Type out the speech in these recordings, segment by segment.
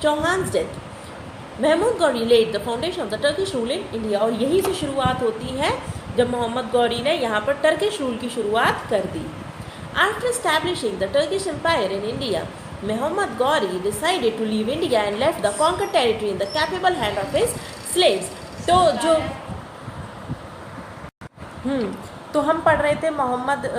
चौहान's death, Mahmud Ghori laid the foundation of the Turkish rule in India, और यहीं से शुरुआत होती है जब मोहम्मद गौरी ने यहाँ पर टर्किश रूल की शुरुआत कर दी. After establishing the Turkish Empire in India, Muhammad Ghori decided to leave India and left the conquered territory in the capable hand of his slaves. तो हम पढ़ रहे थे मोहम्मद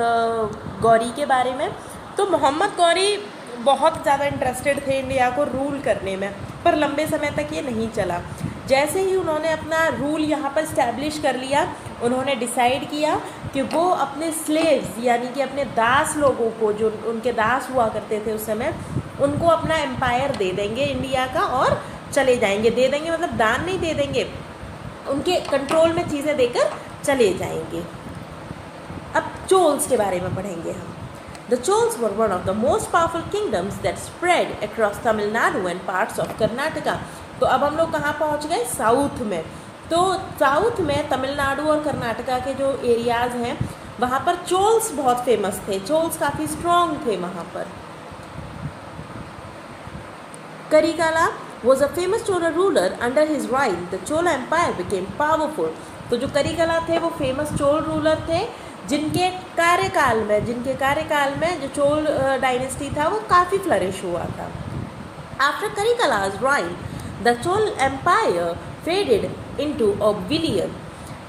गौरी के बारे में. तो मोहम्मद गौरी बहुत ज़्यादा इंटरेस्टेड थे इंडिया को रूल करने में, पर लंबे समय तक ये नहीं चला. जैसे ही उन्होंने अपना रूल यहाँ पर इस्टेब्लिश कर लिया, उन्होंने डिसाइड किया कि वो अपने स्लेव्स यानी कि अपने दास लोगों को, जो उनके दास हुआ करते थे उस समय, उनको अपना एम्पायर दे देंगे इंडिया का और चले जाएंगे. दे देंगे मतलब दान नहीं दे देंगे, उनके कंट्रोल में चीज़ें देकर चले जाएंगे. अब चोल्स के बारे में पढ़ेंगे हम. The Chols were one of the most powerful kingdoms that spread across Tamil Nadu and parts of Karnataka. तो अब हम लोग कहाँ पहुँच गए? साउथ में. तो साउथ में तमिलनाडु और कर्नाटका के जो एरियाज़ हैं वहाँ पर चोल्स बहुत फेमस थे. चोल्स काफ़ी स्ट्रॉन्ग थे वहाँ पर. Karikala was a famous Chola ruler. Under his reign, the Chola Empire became powerful. तो जो करिकाला थे वो फेमस चोल रूलर थे जिनके कार्यकाल में जो चोल डायनेस्टी था वो काफ़ी फ्लरिश हुआ था. After Karikala's reign, the Chol Empire faded into oblivion.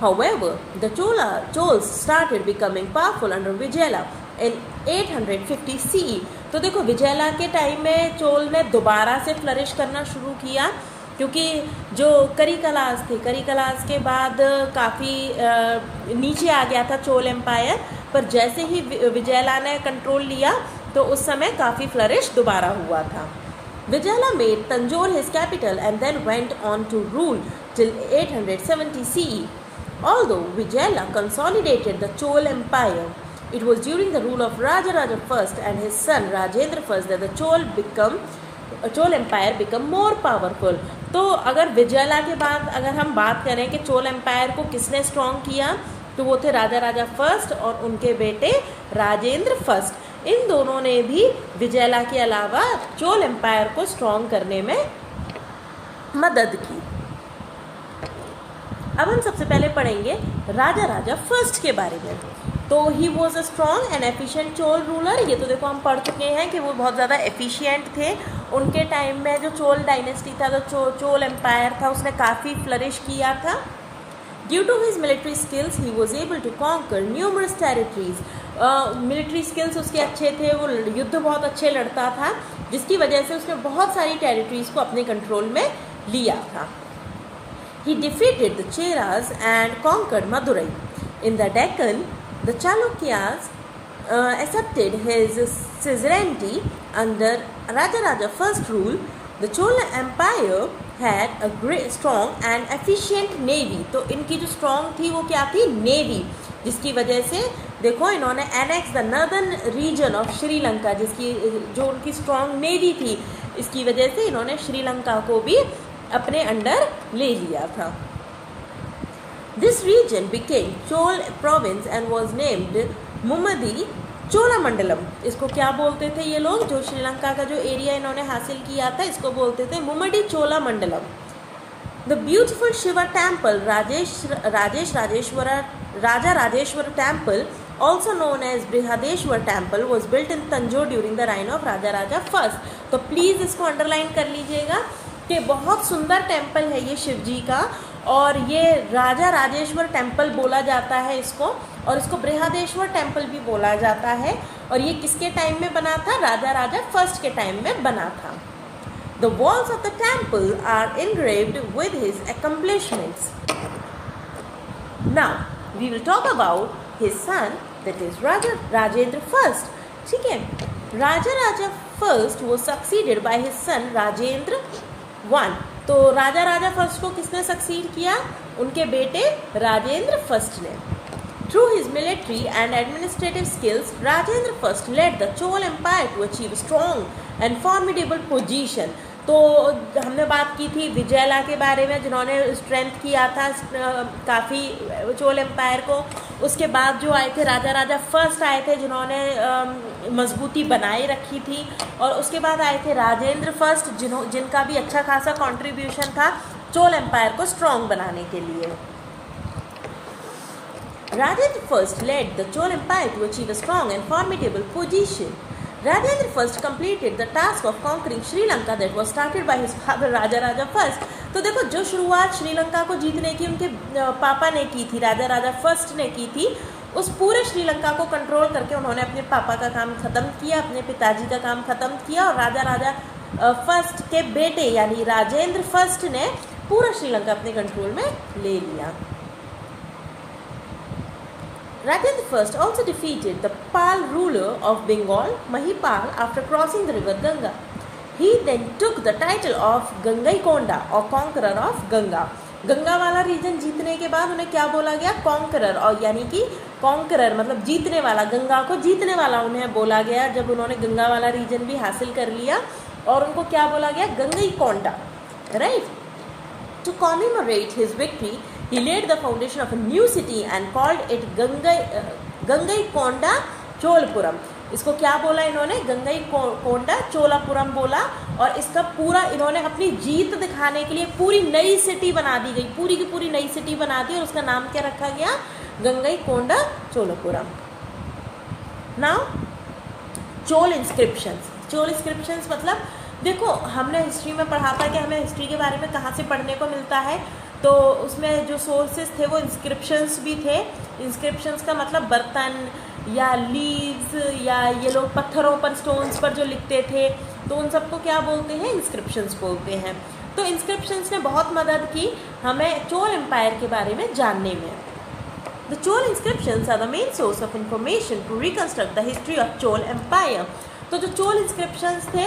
However, the Chols started becoming powerful under Vijayala in 850 CE. तो देखो विजयला के टाइम में चोल ने दोबारा से फ्लरिश करना शुरू किया, क्योंकि जो करिकलास थे, करिकलास के बाद काफ़ी नीचे आ गया था चोल एम्पायर. पर जैसे ही विजयला ने कंट्रोल लिया तो उस समय काफ़ी फ्लरिश दोबारा हुआ था. Vijayala made Tanjore his capital and then went on to rule till 870 CE. Although Vijayala consolidated the Chol Empire, it was during the rule of Rajaraja I and his son Rajendra I that the Chol Empire became more powerful. तो अगर विजयला के बाद अगर हम बात करें कि Chola empire को किसने स्ट्रॉन्ग किया, तो वो थे राजा फर्स्ट और उनके बेटे राजेंद्र फर्स्ट. इन दोनों ने भी विजयला के अलावा चोल एम्पायर को स्ट्रॉन्ग करने में मदद की. अब हम सबसे पहले पढ़ेंगे राजा फर्स्ट के बारे में. तो he was a strong and efficient Chola ruler. ये तो देखो हम पढ़ चुके हैं कि वो बहुत ज़्यादा एफिशिएंट थे. उनके टाइम में जो चोल डायनेस्टी था, जो चोल एम्पायर था, उसने काफ़ी फ्लरिश किया था. Due to his military skills, he was able to conquer numerous territories. Military skills उसके अच्छे थे, वो युद्ध बहुत अच्छे लड़ता था, जिसकी वजह से उसने बहुत सारी टेरिटरीज को अपने कंट्रोल में लिया था. He defeated the Cheras and conquered Madurai. In the Deccan, the Chalukyas accepted his suzerainty. Under Rajaraja I's rule, the Chola Empire had a great, strong and efficient navy. तो इनकी जो strong थी वो क्या थी? नेवी. जिसकी वजह से देखो इन्होंने annex the northern region of Sri Lanka, जिसकी जो उनकी स्ट्रॉन्ग नेवी थी, इसकी वजह से इन्होंने श्रीलंका को भी अपने अंडर ले लिया था. This region became Chola province and was named Mummadi Cholamandalam. इसको क्या बोलते थे ये लोग? जो श्रीलंका का जो एरिया इन्होंने हासिल किया था, इसको बोलते थे Mummadi Cholamandalam. The beautiful Shiva temple Raja Rajeshwara Temple, also known as Brihadeshwar Temple, was built in Tanjore during the reign of Rajaraja I. तो प्लीज़ इसको अंडरलाइन कर लीजिएगा कि बहुत सुंदर टेम्पल है ये शिव जी का, और ये राजा राजेश्वर टेम्पल बोला जाता है इसको, और इसको बृहदेश्वर टेम्पल भी बोला जाता है. और ये किसके टाइम में बना था? राजा फर्स्ट के टाइम में बना था. The walls of the temple are engraved with his accomplishments. Now, we will talk about his son, that is Rajendra I. ठीक है. Raja first was succeeded by his son Rajendra I. तो राजा first को किसने succeed किया? उनके बेटे Rajendra first ने. Through his military and administrative skills, Rajendra I led the Chol Empire to achieve a strong and formidable position. तो हमने बात की थी विजयला के बारे में, जिन्होंने स्ट्रेंथ किया था काफ़ी चोल एम्पायर को। उसके बाद जो आए थे राजा राजा फर्स्ट आए थे, जिन्होंने मजबूती बनाए रखी थी। और उसके बाद आए थे राजेंद्र फर्स्ट, जिनका भी अच्छा खासा कंट्रीब्यूशन था चोल एम्पायर को स्ट्रॉन्ग बनाने के लिए। Rajendra first led the Chol Empire to achieve a strong and formidable position. Rajendra first completed the task of conquering Sri Lanka that was started by his father Raja Raja first. तो देखो जो शुरुआत श्रीलंका को जीतने की उनके पापा ने की थी, राजा राजा फर्स्ट ने की थी, उस पूरे श्रीलंका को कंट्रोल करके उन्होंने अपने पापा का काम ख़त्म किया, अपने पिताजी का काम ख़त्म किया, और राजा राजा फर्स्ट के बेटे यानी राजेंद्र फर्स्ट ने पूरा श्रीलंका अपने कंट्रोल में ले लिया। Rajendra first also defeated the Pal ruler of Bengal, Mahipal, after crossing the river Ganga. He then took the title of Gangaikonda or conqueror of Ganga. Ganga वाला रीजन जीतने के बाद उन्हें क्या बोला गया? कॉन्करर, और यानी कि कॉन्करर मतलब जीतने वाला, गंगा को जीतने वाला उन्हें बोला गया जब उन्होंने गंगा वाला रीजन भी हासिल कर लिया, और उनको क्या बोला गया? Gangaikonda, right. To commemorate his victory, he laid the foundation of a new city and called it Gangaikonda Cholpuram. इसको क्या बोला इन्होंने? गंगईकोंडा चोलापुरम बोला, और इसका पूरा इन्होंने अपनी जीत दिखाने के लिए पूरी नई सिटी बना दी गई, पूरी की पूरी नई सिटी बना दी, और उसका नाम क्या रखा गया? Gangaikonda Cholapuram. Now Chola inscriptions. Chola inscriptions मतलब देखो हमने हिस्ट्री में पढ़ा था कि हमें हिस्ट्री के बारे में कहाँ से पढ़ने को मिलता है, तो उसमें जो सोर्सेस थे वो इंस्क्रिप्शंस भी थे। इंस्क्रिप्शंस का मतलब बर्तन या लीव्स, या ये लोग पत्थरों पर, स्टोन्स पर जो लिखते थे, तो उन सबको क्या बोलते हैं? इंस्क्रिप्शंस बोलते हैं। तो इंस्क्रिप्शंस ने बहुत मदद की हमें चोल एम्पायर के बारे में जानने में। The Chola inscriptions are the main source of information to reconstruct the history of Chola empire. तो जो चोल इंस्क्रिप्शंस थे,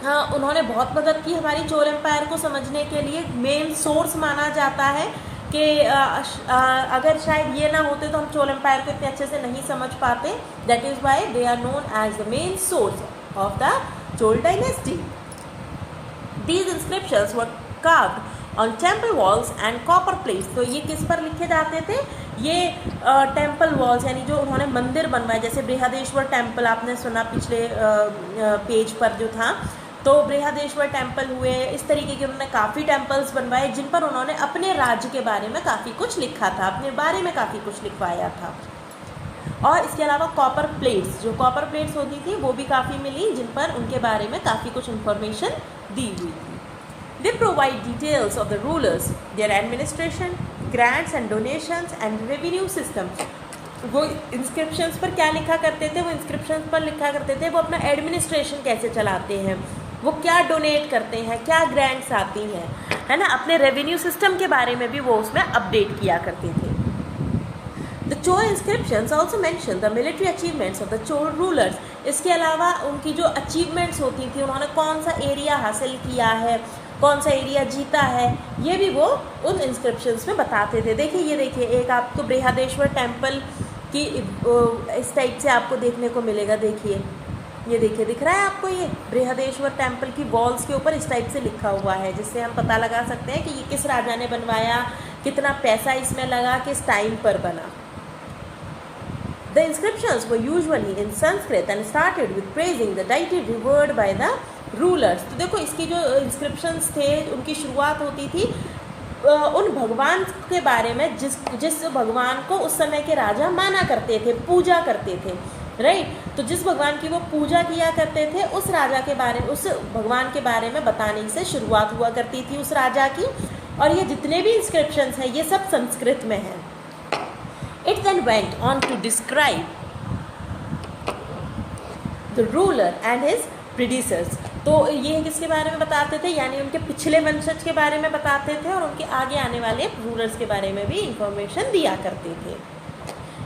हाँ, उन्होंने बहुत मदद की हमारी चोल एम्पायर को समझने के लिए। मेन सोर्स माना जाता है कि अगर शायद ये ना होते तो हम चोल एम्पायर को इतने अच्छे से नहीं समझ पाते। That is why they are known as the main source of the Chola dynasty. These inscriptions were carved on temple walls and copper plates. तो ये किस पर लिखे जाते थे? ये टेम्पल वॉल्स यानी जो उन्होंने मंदिर बनवाए, जैसे बृहदेश्वर टेम्पल आपने सुना पिछले पेज पर जो था, तो बृहदेश्वर टेम्पल हुए, इस तरीके के उन्होंने काफ़ी टेम्पल्स बनवाए जिन पर उन्होंने अपने राज्य के बारे में काफ़ी कुछ लिखा था, अपने बारे में काफ़ी कुछ लिखवाया था। और इसके अलावा कॉपर प्लेट्स, जो कॉपर प्लेट्स होती थी वो भी काफ़ी मिली, जिन पर उनके बारे में काफ़ी कुछ इन्फॉर्मेशन दी हुई थी। They provide details of the rulers, their administration, grants and donations and revenue system. वो इंस्क्रिप्शंस पर क्या लिखा करते थे? वो इंस्क्रिप्शंस पर लिखा करते थे वो अपना एडमिनिस्ट्रेशन कैसे चलाते हैं, वो क्या डोनेट करते हैं, क्या ग्रांट्स आती हैं, है ना। अपने रेवेन्यू सिस्टम के बारे में भी वो उसमें अपडेट किया करते थे। The Chola inscriptions also mention the military achievements of the Chola rulers. इसके अलावा उनकी जो अचीवमेंट्स होती थी, उन्होंने कौन सा एरिया हासिल किया है, कौन सा एरिया जीता है, ये भी वो उन इंस्क्रिप्शंस में बताते थे। देखिए ये देखिए, एक आपको बृहदेश्वर टेम्पल की इस टाइप से आपको देखने को मिलेगा। देखिए ये देखिए, दिख रहा है आपको? ये बृहदेश्वर टेम्पल की वॉल्स के ऊपर इस टाइप से लिखा हुआ है, जिससे हम पता लगा सकते हैं कि ये किस राजा ने बनवाया, कितना पैसा इसमें लगा, किस टाइम पर बना। The inscriptions were usually in Sanskrit and started with praising the deity revered by the rulers. तो देखो इसकी जो इंस्क्रिप्शंस थे उनकी शुरुआत होती थी उन भगवान के बारे में जिस भगवान को उस समय के राजा माना करते थे, पूजा करते थे, राइट। तो जिस भगवान की वो पूजा किया करते थे उस राजा के बारे में, उस भगवान के बारे में बताने से शुरुआत हुआ करती थी उस राजा की। और ये जितने भी इंस्क्रिप्शंस हैं ये सब संस्कृत में हैं। It then went on to describe the ruler and his predecessors. तो ये किसके बारे में बताते थे? यानी उनके पिछले वंशज के बारे में बताते थे और उनके आगे आने वाले रूलर्स के बारे में भी इंफॉर्मेशन दिया करते थे।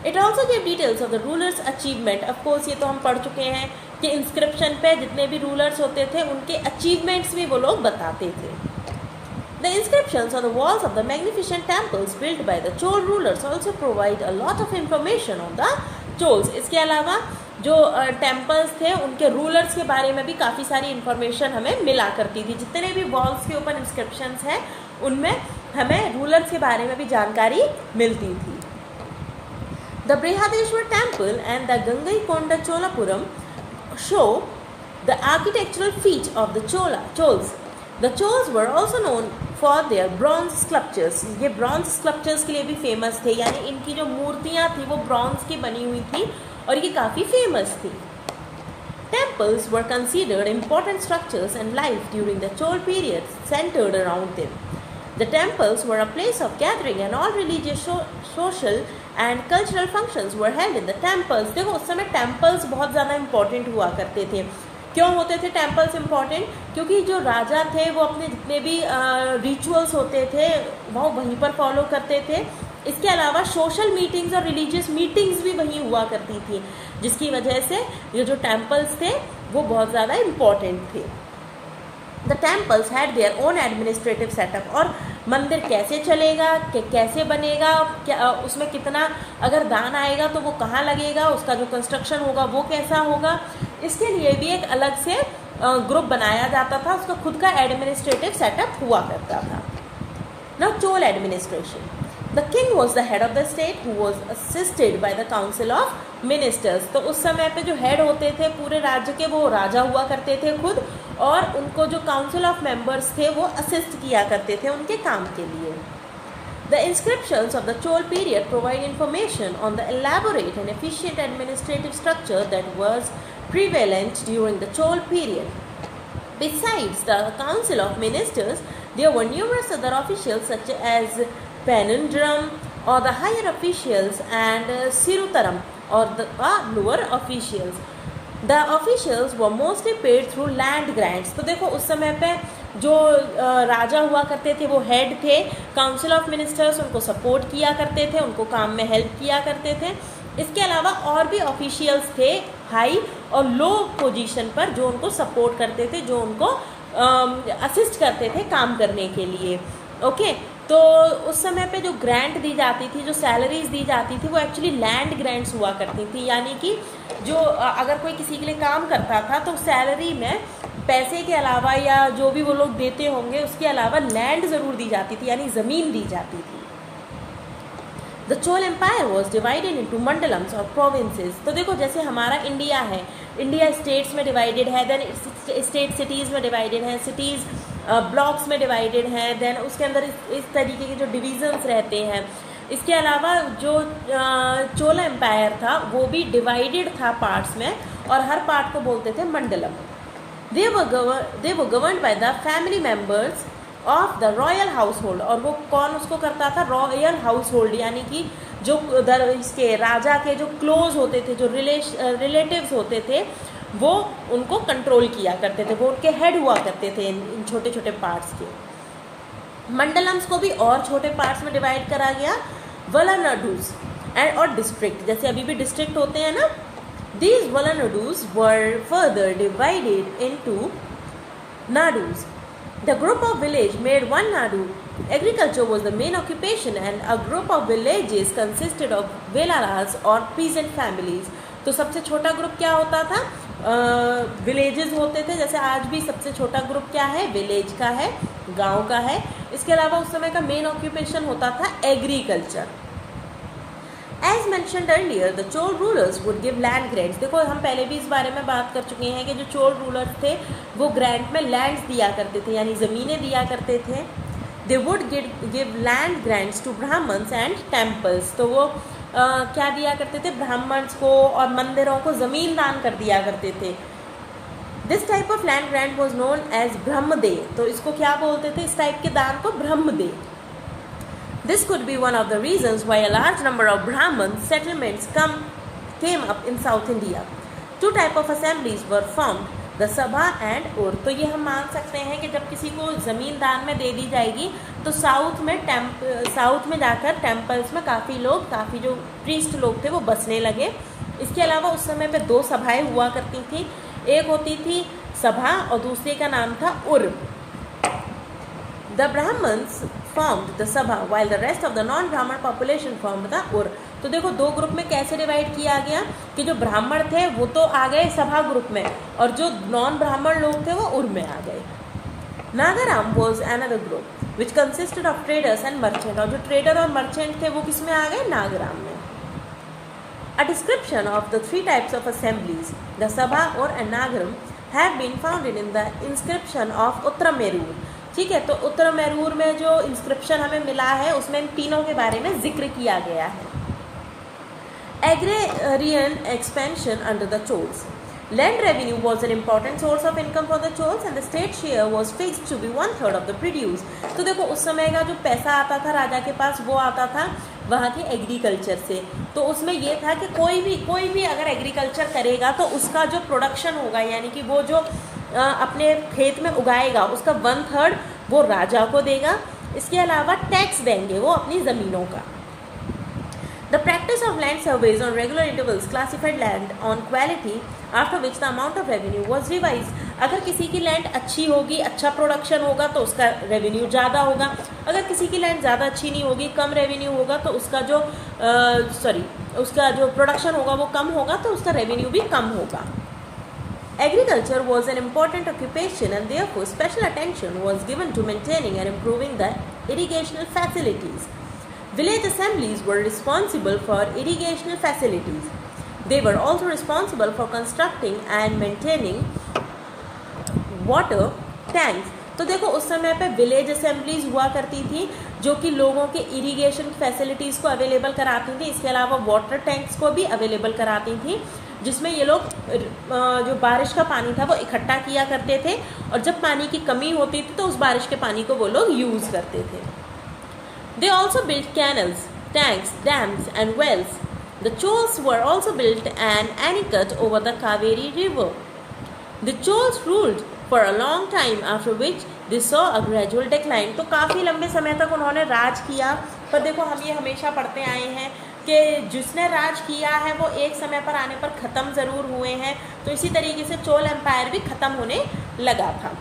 It also gave details of the rulers' achievement. Of course ये तो हम पढ़ चुके हैं कि इंस्क्रिप्शन पे जितने भी रूलर्स होते थे उनके अचीवमेंट्स भी वो लोग बताते थे। The inscriptions on the walls of the magnificent temples built by the Chol rulers also provide a lot of information on the Chols. इसके अलावा जो टेम्पल्स थे उनके रूलर्स के बारे में भी काफ़ी सारी इन्फॉर्मेशन हमें मिला करती थी। जितने भी वॉल्स के ऊपर इंस्क्रिप्शंस हैं उनमें हमें रूलर्स के बारे में भी जानकारी मिलती थी। The Brihadeshwar temple and the Gangaikonda Cholapuram show the architectural feat of the Chols. The Chols were also known for their bronze sculptures. ये bronze sculptures के लिए भी famous थे, यानी इनकी जो मूर्तियाँ थी वो bronze की बनी हुई थी और ये काफ़ी famous थी। Temples were considered important structures and life during the Chol period centered around them. The temples were a place of gathering and all religious, social and cultural functions were held in the temples. देखो उस समय temples बहुत ज़्यादा important हुआ करते थे। क्यों होते थे temples important? क्योंकि जो राजा थे वो अपने जितने भी रिचुअल्स होते थे वो वहीं पर फॉलो करते थे। इसके अलावा सोशल मीटिंग्स और रिलीजियस मीटिंग्स भी वहीं हुआ करती थी, जिसकी वजह से ये जो टेम्पल्स थे वो बहुत ज़्यादा इम्पॉर्टेंट थे। The temples had their own administrative setup. और मंदिर कैसे चलेगा, कैसे बनेगा, क्या उसमें कितना अगर दान आएगा तो वो कहाँ लगेगा, उसका जो कंस्ट्रक्शन होगा वो कैसा होगा, इसके लिए भी एक अलग से ग्रुप बनाया जाता था, उसका खुद का एडमिनिस्ट्रेटिव सेटअप हुआ करता था। Now Chola administration. The king was the head of the state who was assisted by the council of ministers. तो उस समय पे जो हेड होते थे पूरे राज्य के वो राजा हुआ करते थे खुद, और उनको जो काउंसिल ऑफ मेंबर्स थे वो असिस्ट किया करते थे उनके काम के लिए। The inscriptions of the Chol period provide information on the elaborate and efficient administrative structure that was prevalent during the Chol period. Besides the council of ministers, there were numerous other officials such as Penandram or the higher officials and Sirutaram or the lower officials. The officials were mostly paid through land grants. तो देखो उस समय पे जो राजा हुआ करते थे वो हेड थे, काउंसिल ऑफ मिनिस्टर्स उनको सपोर्ट किया करते थे, उनको काम में हेल्प किया करते थे। इसके अलावा और भी ऑफिशियल्स थे हाई और लो पोजीशन पर जो उनको सपोर्ट करते थे, जो उनको असिस्ट करते थे काम करने के लिए। ओके तो उस समय पे जो ग्रांट दी जाती थी, जो सैलरीज दी जाती थी वो एक्चुअली लैंड ग्रांट्स हुआ करती थी, यानी कि जो अगर कोई किसी के लिए काम करता था तो सैलरी में पैसे के अलावा या जो भी वो लोग देते होंगे उसके अलावा लैंड ज़रूर दी जाती थी, यानी ज़मीन दी जाती थी। The Chola empire was divided into mandalams और प्रोविंसेस। तो देखो जैसे हमारा इंडिया है, इंडिया स्टेट्स में डिवाइडेड है, देन स्टेट सिटीज़ में डिवाइडेड है, सिटीज़ ब्लॉक्स में डिवाइडेड हैं, देन उसके अंदर इस तरीके के जो डिविजन्स रहते हैं। इसके अलावा जो चोला एम्पायर था वो भी डिवाइडेड था पार्ट्स में, और हर पार्ट को बोलते थे mandalam. They were governed by the family members of the royal household. और वो कौन उसको करता था? रॉयल हाउस होल्ड, यानी कि जो इसके राजा के जो क्लोज होते थे, जो रिलेटिव्स होते थे वो उनको कंट्रोल किया करते थे, वो उनके हेड हुआ करते थे इन छोटे छोटे पार्ट्स के। मंडलम्स को भी और छोटे पार्ट्स में डिवाइड करा गया, वलानाडूज एंड और डिस्ट्रिक्ट, जैसे अभी भी डिस्ट्रिक्ट होते हैं ना। These valanadus were further divided into nadus. The group of village made one nadu. Agriculture was the main occupation and a group of villages consisted of velaras or peasant families. तो सबसे छोटा ग्रुप क्या होता था? विलेजेस होते थे। जैसे आज भी सबसे छोटा ग्रुप क्या है? विलेज का है, गांव का है। इसके अलावा उस समय का मेन ऑक्यूपेशन होता था agriculture. As mentioned earlier the Chola rulers would give land grants. देखो हम पहले भी इस बारे में बात कर चुके हैं कि जो चोल रूलर्स थे वो ग्रांट में लैंड्स दिया करते थे, यानी ज़मीनें दिया करते थे। They would give land grants to brahmins and temples. तो वो क्या दिया करते थे? ब्राह्मण्स को और मंदिरों को ज़मीन दान कर दिया करते थे। This type of land grant was known as brahmadeya. तो इसको क्या बोलते थे? इस टाइप के दान को ब्रह्मदे। This could be one of the reasons why a large number of Brahman settlements came up in South India. Two type of assemblies were formed, the Sabha and Ur. तो ये हम मान सकते हैं कि जब किसी को ज़मीन दान में दे दी जाएगी तो साउथ में जाकर टेम्पल्स में काफ़ी जो प्रीस्ट लोग थे वो बसने लगे। इसके अलावा उस समय पे दो सभाएं हुआ करती थी, एक होती थी सभा और दूसरे का नाम था उर। The Brahmins formed the Sabha while the rest of the non-Brahman population formed the Ur. तो देखो दो ग्रुप में कैसे डिवाइड किया गया कि जो ब्राह्मण थे वो तो आ गए सभा ग्रुप में और जो नॉन ब्राह्मण लोग थे वो उर में आ गए। Nagaram was another group which consisted of traders and merchant, और जो ट्रेडर और मर्चेंट थे वो किस में आ गए, नागाराम में। A description of the three types of assemblies, the Sabha or Nagaram, have been found in the inscription of उत्तरमेरूर। ठीक है, तो उत्तरमेरूर में जो इंस्क्रिप्शन हमें मिला है उसमें इन तीनों के बारे में जिक्र किया गया है। Agrarian expansion under the Chols. Land revenue was an important source of income for the Chols and the state share was fixed to be 1/3 of the produce। तो देखो उस समय का जो पैसा आता था राजा के पास वो आता था वहाँ के एग्रीकल्चर से। तो उसमें ये था कि कोई भी अगर एग्रीकल्चर करेगा तो उसका जो प्रोडक्शन होगा यानी कि वो जो अपने खेत में उगाएगा उसका 1/3 वो राजा को देगा। इसके अलावा टैक्स देंगे वो अपनी ज़मीनों का। The practice of land surveys on regular intervals classified land on quality, after which the amount of revenue was revised। अगर किसी की लैंड अच्छी होगी, अच्छा प्रोडक्शन होगा तो उसका रेवेन्यू ज़्यादा होगा, अगर किसी की लैंड ज़्यादा अच्छी नहीं होगी, कम रेवेन्यू होगा तो उसका जो प्रोडक्शन होगा वो कम होगा तो उसका रेवेन्यू भी कम होगा। Agriculture was an important occupation and therefore special attention was given to maintaining and improving the irrigational facilities। Village assemblies were responsible for irrigational facilities. They were also responsible for constructing and maintaining water tanks। तो देखो उस समय पे village assemblies हुआ करती थी जो कि लोगों के इरिगेशन फैसिलिटीज़ को अवेलेबल कराती थी। इसके अलावा वाटर टैंक्स को भी अवेलेबल कराती थी जिसमें ये लोग जो बारिश का पानी था वो इकट्ठा किया करते थे और जब पानी की कमी होती थी तो उस बारिश के पानी को वो लोग यूज़ करते थे। They also built canals, tanks, dams and wells. The Chols were also built an anecut over the Kaveri river. The Chols ruled for a long time, after which they saw a gradual decline। तो काफ़ी लंबे समय तक उन्होंने राज किया, पर देखो हम ये हमेशा पढ़ते आए हैं कि जिसने राज किया है वो एक समय पर आने पर ख़त्म ज़रूर हुए हैं। तो इसी तरीके से चोल एम्पायर भी ख़त्म होने लगा था।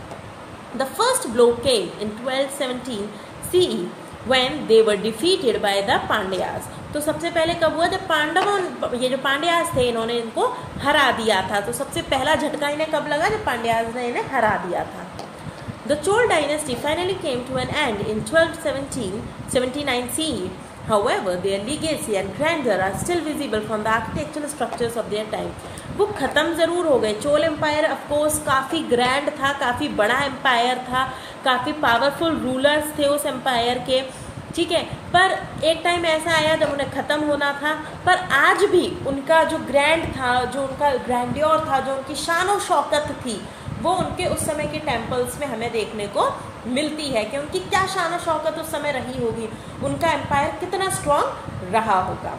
The first blow came in 1217 CE when they were defeated by the Pandyas। तो सबसे पहले कब हुआ, जब ये जो पांड्यास थे इन्होंने इनको हरा दिया था। तो सबसे पहला झटका इन्हें कब लगा, जब पांड्यास ने इन्हें हरा दिया था। The Chol dynasty finally came to an end in 1279 CE। However, their legacy and grandeur are still visible from the architectural structures of their time। वो ख़त्म ज़रूर हो गए। चोल एम्पायर ऑफकोर्स काफ़ी ग्रैंड था, काफ़ी बड़ा एम्पायर था, काफ़ी पावरफुल रूलर्स थे उस एम्पायर के, ठीक है। पर एक टाइम ऐसा आया जब उन्हें ख़त्म होना था, पर आज भी उनका जो ग्रैंड था, जो उनका ग्रैंड्योर था, जो उनकी शान और शौकत थी वो उनके उस समय के टेम्पल्स में हमें देखने को मिलती है कि उनकी क्या शान और शौकत उस समय रही होगी, उनका एम्पायर कितना स्ट्रॉन्ग रहा होगा।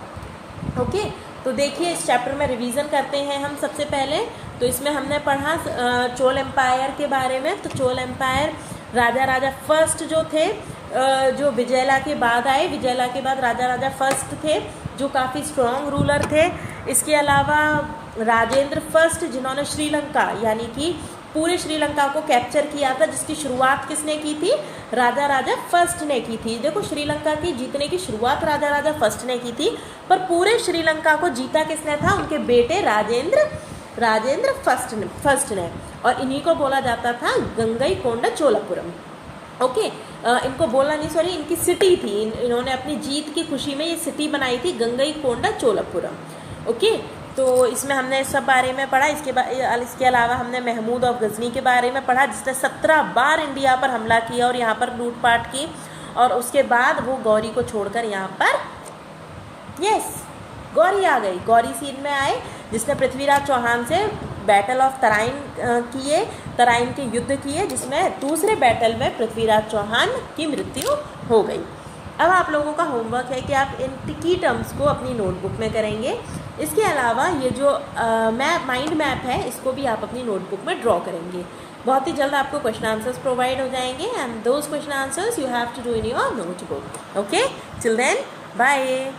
ओके, तो देखिए इस चैप्टर में रिवीजन करते हैं हम। सबसे पहले तो इसमें हमने पढ़ा चोल एम्पायर के बारे में। तो चोल एम्पायर राजा फर्स्ट जो थे, जो विजयला के बाद आए, विजयला के बाद राजा फर्स्ट थे जो काफ़ी स्ट्रॉन्ग रूलर थे। इसके अलावा राजेंद्र फर्स्ट जिन्होंने श्रीलंका यानी कि पूरे श्रीलंका को कैप्चर किया था, जिसकी शुरुआत किसने की थी, राजा फर्स्ट ने की थी। देखो श्रीलंका की जीतने की शुरुआत राजा फर्स्ट ने की थी, पर पूरे श्रीलंका को जीता किसने था, उनके बेटे राजेंद्र फर्स्ट ने। और इन्हीं को बोला जाता था गंगईकोंडा चोलापुरम। ओके, इनको बोला नहीं, सॉरी, इनकी सिटी थी। इन्होंने अपनी जीत की खुशी में ये सिटी बनाई थी गंगईकोंडा चोलापुरम। ओके, तो इसमें हमने सब बारे में पढ़ा। इसके अलावा हमने महमूद ऑफ गजनी के बारे में पढ़ा जिसने 17 बार इंडिया पर हमला किया और यहाँ पर लूटपाट की, और उसके बाद वो गौरी को छोड़कर यहाँ पर गौरी आ गई, गौरी सीन में आए, जिसने पृथ्वीराज चौहान से बैटल ऑफ तराइन के युद्ध किए, जिसमें दूसरे बैटल में पृथ्वीराज चौहान की मृत्यु हो गई। अब आप लोगों का होमवर्क है कि आप इन की टर्म्स को अपनी नोटबुक में करेंगे। इसके अलावा ये जो माइंड मैप है इसको भी आप अपनी नोटबुक में ड्रॉ करेंगे। बहुत ही जल्द आपको क्वेश्चन आंसर्स प्रोवाइड हो जाएंगे and those question answers you have to do in your notebook. Okay, till then bye.